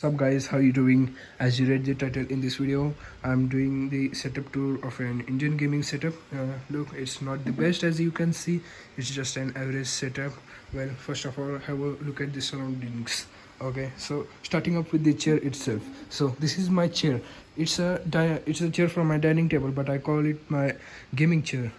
What's up guys, how you doing? As you read the title in this video, I'm doing the setup tour of an Indian gaming setup. Look, it's not the best as you can see, it's just an average setup. Well, first of all, have a look at the surroundings. Okay, so starting up with the chair itself. So this is my chair. It's a chair from my dining table, but I call it my gaming chair.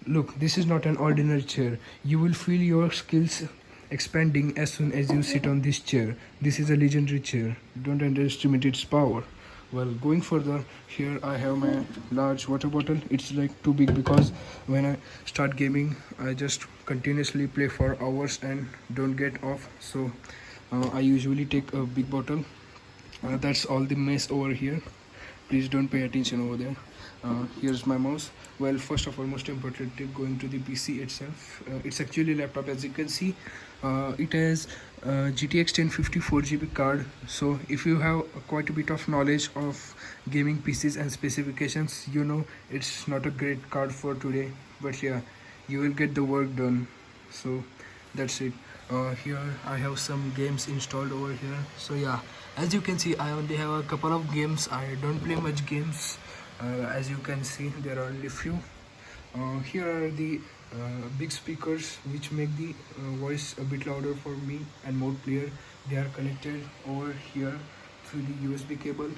Look, this is not an ordinary chair. You will feel your skills expanding as soon as you sit on this chair. This is a legendary chair. Don't underestimate its power. Well, going further, here I have my large water bottle. It's like too big because when I start gaming, I just continuously play for hours and don't get off. So I usually take a big bottle. That's all the mess over here. Please don't pay attention over there. Here's my mouse. Well, first of all, most importantly, going to the PC itself. It's actually a laptop, as you can see. It has GTX 1050 4GB card. So if you have quite a bit of knowledge of gaming PCs and specifications, you know it's not a great card for today. But yeah, you will get the work done. So that's it. Here I have some games installed over here. So yeah, as you can see, I only have a couple of games. I don't play much games. As you can see, there are only few. Here are the big speakers which make the voice a bit louder for me and more clear. They are connected over here through the USB cable.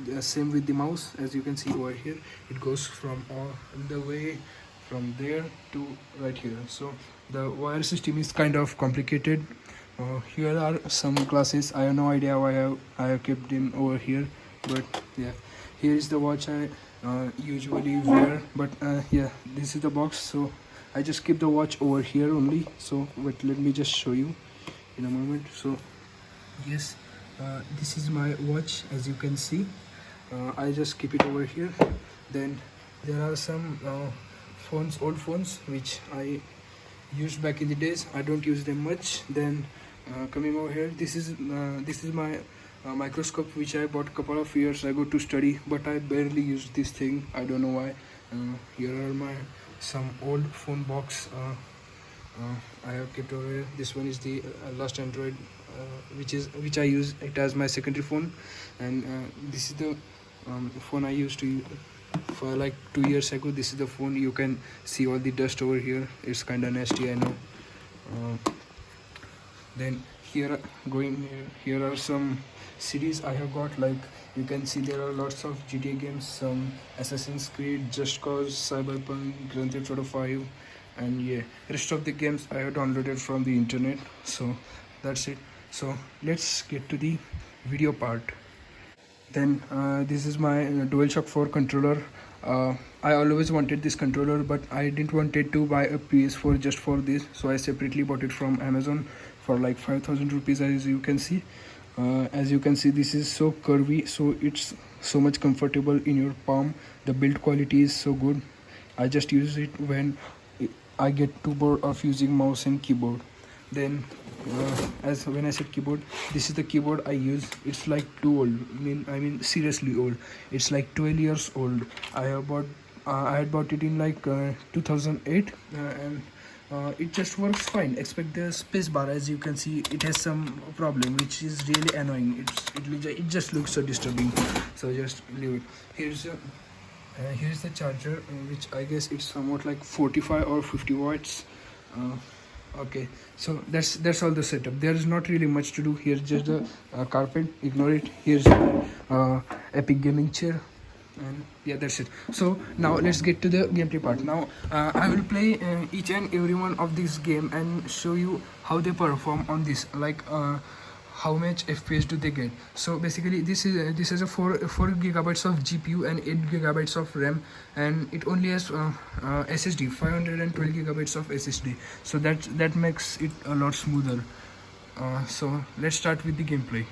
The same with the mouse, as you can see over here, it goes from all the way from there to right here. So the wire system is kind of complicated. Here are some glasses. I have no idea why I have kept them over here, but yeah, here is the watch I usually wear. But yeah, this is the box, so I just keep the watch over here only. So wait, let me just show you in a moment. So yes, this is my watch, as you can see. I just keep it over here. Then there are some old phones which I used back in the days. I don't use them much. Then coming over here, this is my microscope which I bought a couple of years ago to study, but I barely use this thing. I don't know why. Here are my some old phone box I have kept over here. This one is the last Android, which I use it as my secondary phone, and this is the phone I used to use for like 2 years ago. This is the phone. You can see all the dust over here. It's kind of nasty, I know. Then here are some series I have got. Like you can see, there are lots of GTA games, some Assassin's Creed, Just Cause, Cyberpunk, Grand Theft Auto 5, and yeah, rest of the games I have downloaded from the internet. So that's it. So let's get to the video part. Then this is my DualShock 4 controller. I always wanted this controller, but I didn't wanted to buy a PS4 just for this, so I separately bought it from Amazon for like 5,000 rupees. As you can see, this is so curvy, so it's so much comfortable in your palm. The build quality is so good. I just use it when I get too bored of using mouse and keyboard. Then as when I said keyboard, this is the keyboard I use. It's like too old. I mean seriously old. It's like 12 years old. I had bought it in like 2008, and it just works fine. Except the space bar, as you can see, it has some problem which is really annoying. It just looks so disturbing. So just leave it. Here's the charger, which I guess it's somewhat like 45 or 50 watts. Okay, so that's all the setup. There is not really much to do. Here's just the carpet, ignore it. Here's the epic gaming chair, and yeah, that's it. So now let's get to the gameplay part. Now I will play each and every one of this game and show you how they perform on this, like how much FPS do they get. So basically this is a 4 gigabytes of GPU and 8 gigabytes of RAM, and it only has SSD, 512 gigabytes of SSD. So that makes it a lot smoother. So let's start with the gameplay.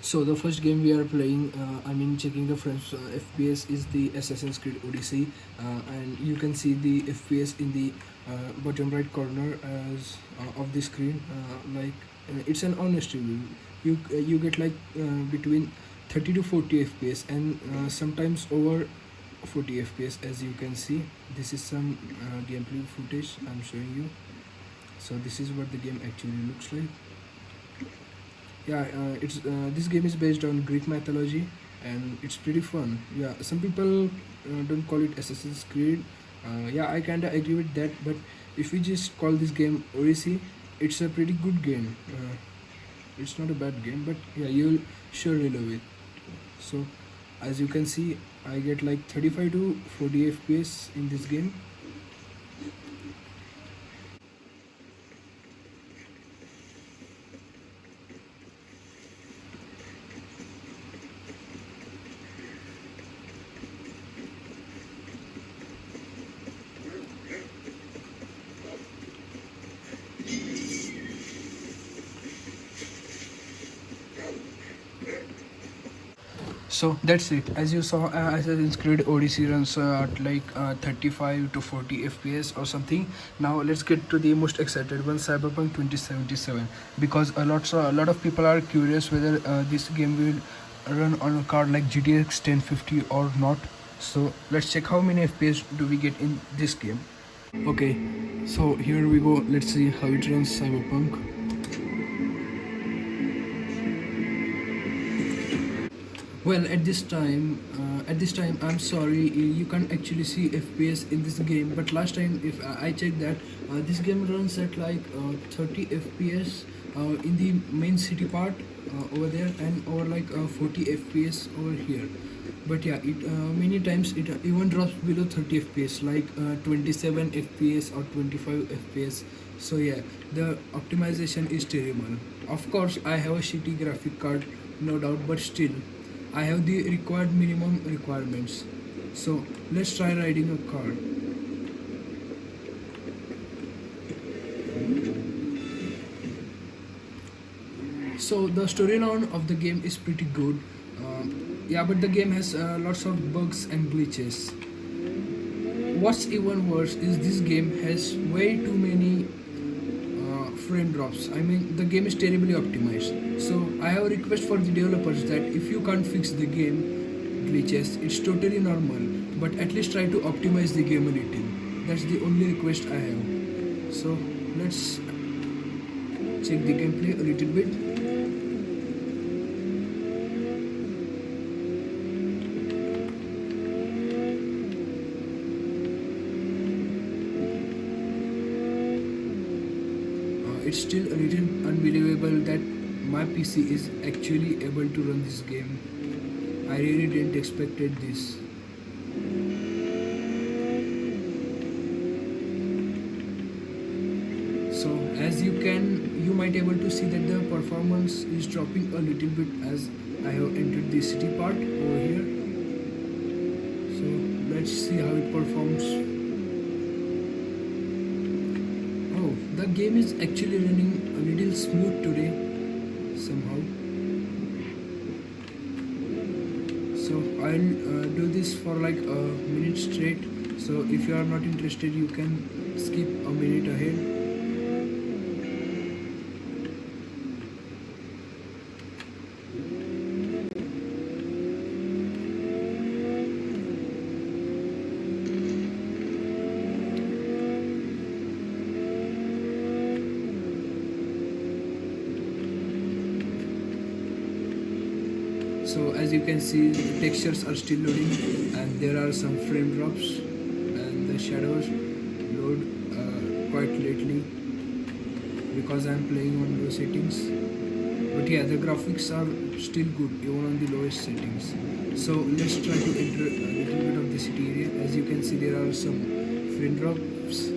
So the first game we are playing, checking the frames, FPS, is the Assassin's Creed Odyssey, and you can see the FPS in the bottom right corner of the screen. It's an honest review. You get like between 30 to 40 FPS, and sometimes over 40 FPS. As you can see, this is some gameplay footage I'm showing you. So this is what the game actually looks like. yeah, it's this game is based on Greek mythology, and it's pretty fun. Yeah, some people don't call it Assassin's Creed. Yeah, I kinda agree with that, but if we just call this game Odyssey, it's a pretty good game. It's not a bad game, but yeah, you'll surely love it. So as you can see, I get like 35 to 40 FPS in this game. So that's it. As you saw, Assassin's Creed Odyssey runs at like 35 to 40 FPS or something. Now let's get to the most excited one, Cyberpunk 2077, because a lot of people are curious whether this game will run on a card like GTX 1050 or not. So let's check how many FPS do we get in this game. Okay, so here we go. Let's see how it runs Cyberpunk. Well, at this time, I'm sorry, you can't actually see FPS in this game. But last time, if I checked that, this game runs at like 30 FPS in the main city part over there, and over like 40 FPS over here. But yeah, it many times it even drops below 30 FPS, like 27 FPS or 25 FPS. So yeah, the optimization is terrible. Of course, I have a shitty graphic card, no doubt, but still I have the required minimum requirements. So let's try riding a car. So the storyline of the game is pretty good. Yeah, but the game has lots of bugs and glitches. What's even worse is this game has way too many frame drops. I mean, the game is terribly optimized. So I have a request for the developers that if you can't fix the game glitches, it's totally normal. But at least try to optimize the game a little. That's the only request I have. So let's check the gameplay a little bit. It's still a little unbelievable that my PC is actually able to run this game. I really didn't expected this. So as you might able to see that the performance is dropping a little bit as I have entered the city part over here. So let's see how it performs. Oh, the game is actually running a little smooth today, somehow. So I'll do this for like a minute straight. So if you are not interested, you can skip a minute ahead. So as you can see, the textures are still loading, and there are some frame drops, and the shadows load quite lately because I'm playing on low settings. But yeah, the graphics are still good even on the lowest settings. So let's try to enter a little bit of the city area. As you can see, there are some frame drops.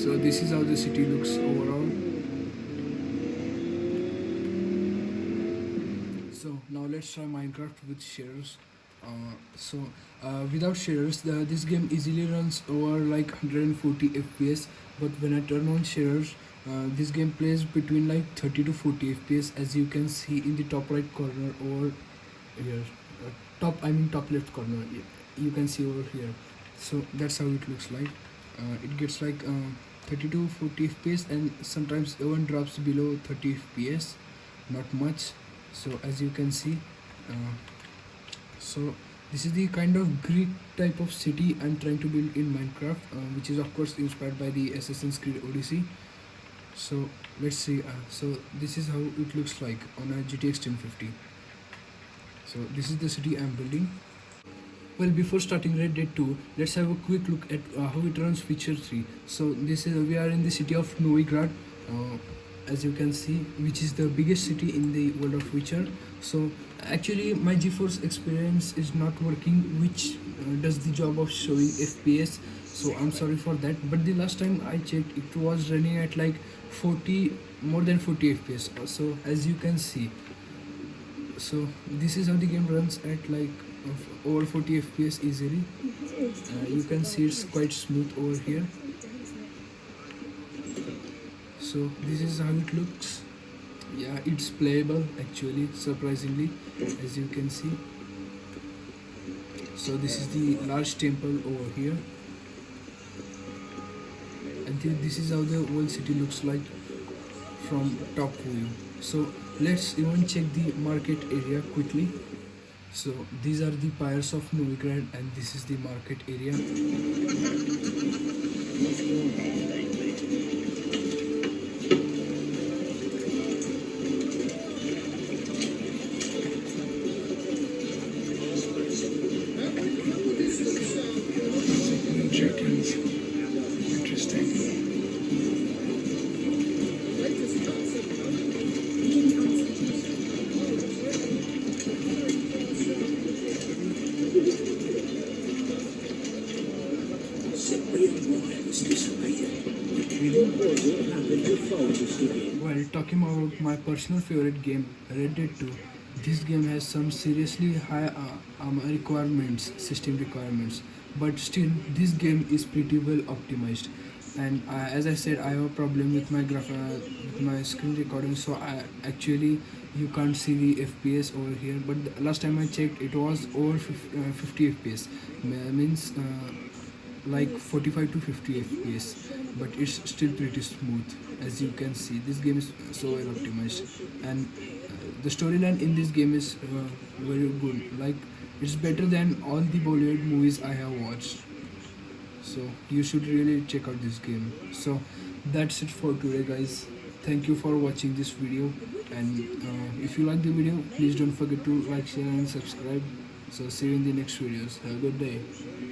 So this is how the city looks overall. So now let's try Minecraft with shaders. Without shaders, this game easily runs over like 140 FPS. But when I turn on shaders, this game plays between like 30 to 40 FPS, as you can see in the top right corner over here. Top left corner. You can see over here. So that's how it looks like. It gets like 30 to 40 fps, and sometimes even drops below 30 fps, not much. So as you can see, so This is the kind of Greek type of city I'm trying to build in Minecraft, which is of course inspired by the Assassin's Creed Odyssey. So let's see. So this is how it looks like on a GTX 1050. So this is the city I'm building. Well, before starting Red Dead 2, let's have a quick look at how it runs Witcher 3. So this is we are in the city of Novigrad, as you can see, which is the biggest city in the world of Witcher. So actually, my GeForce experience is not working, which does the job of showing FPS. So I'm sorry for that. But the last time I checked, it was running at like 40, more than 40 FPS. So as you can see, so this is how the game runs at like over 40 fps easily. You can see it's quite smooth over here. So this is how it looks. Yeah, it's playable actually, surprisingly, as you can see. So this is the large temple over here, and this is how the whole city looks like from top view. So let's even check the market area quickly. So these are the pyres of Novigrad, and this is the market area. Interesting. Well, talking about my personal favorite game, Red Dead 2, this game has some seriously high requirements, system requirements, but still this game is pretty well optimized. And as I said, I have a problem with with my screen recording, so I actually you can't see the FPS over here. But the last time I checked, it was over 50 FPS, means like 45 to 50 fps, but it's still pretty smooth. As you can see, this game is so well optimized, and the storyline in this game is very good. Like, it's better than all the Bollywood movies I have watched. So you should really check out this game. So that's it for today, guys. Thank you for watching this video, and if you like the video, please don't forget to like, share and subscribe. So see you in the next videos. Have a good day.